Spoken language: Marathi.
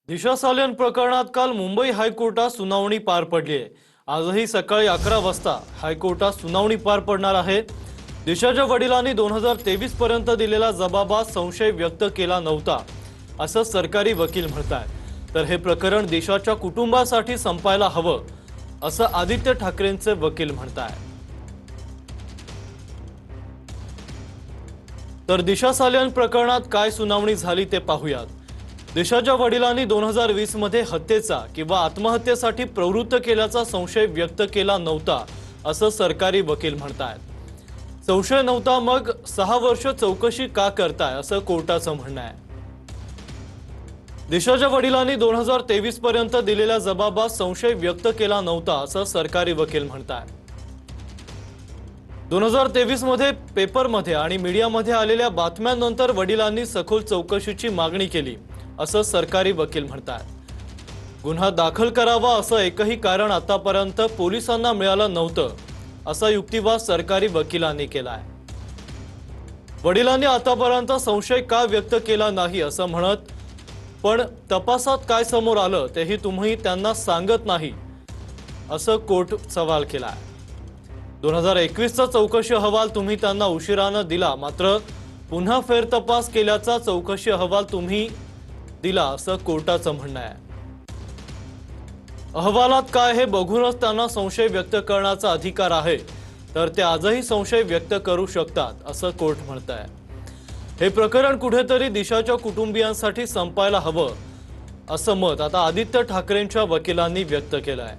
दिशा सालियन प्रकरणात काल मुंबई हायकोर्टात सुनावणी पार पडली आहे। आजही सकाळी 11 वाजता हायकोर्टात सुनावणी पार पडणार आहे। दिशाच्या वडिलांनी 2023 पर्यंत दिलेला जबाबात संशय व्यक्त केला नव्हता असं सरकारी वकील म्हणतात। तर हे प्रकरण दिशाच्या कुटुंबासाठी संपायला हवं असं आदित्य ठाकरेंचे वकील म्हणतात। तर दिशा सालियन प्रकरणात काय सुनावणी झाली ते पाहूयात। दिशाच्या वडिलांनी 2020 मध्ये हत्येचा किंवा आत्महत्येसाठी प्रवृत्त केल्याचा संशय व्यक्त केला नव्हता असं सरकारी वकील म्हणतात। संशय नव्हता मग 6 वर्ष चौकशी का करताय असं कोर्टाचं म्हणणं आहे। दिशाच्या वडिलांनी 2023 पर्यंत दिलेल्या जबाबात संशय व्यक्त केला नव्हता असं सरकारी वकील म्हणतात। 2023 मध्ये पेपरमध्ये आणि मीडियामध्ये आलेल्या बातम्यांनंतर वडिलांनी सखोल चौकशीची मागणी केली असं सरकारी वकील म्हणतात। गुन्हा दाखल करावा असं एकही कारण आतापर्यंत पोलिसांना मिळालं नव्हतं असा युक्तिवाद सरकारी वकिलांनी केलाय। वडिलांनी आतापर्यंत संशय का व्यक्त केला नाही असं म्हणत, पण तपासात काय समोर आलं तेही तुम्ही त्यांना सांगत नाही असं कोर्ट सवाल केलाय। 2021 चा चौकशी अहवाल तुम्ही त्यांना उशिराने दिला, मात्र पुन्हा फेरतपास केल्याचा चौकशी अहवाल तुम्ही दिला असं कोर्टाचं म्हणणं आहे। अहवालात काय हे बघूनच त्यांना संशय व्यक्त करण्याचा अधिकार आहे, तर ते आजही संशय व्यक्त करू शकतात असं कोर्ट म्हणतंय। हे प्रकरण कुठेतरी दिशाच्या कुटुंबियांसाठी संपायला हवं असं मत आता आदित्य ठाकरेंच्या वकिलांनी व्यक्त केलं आहे।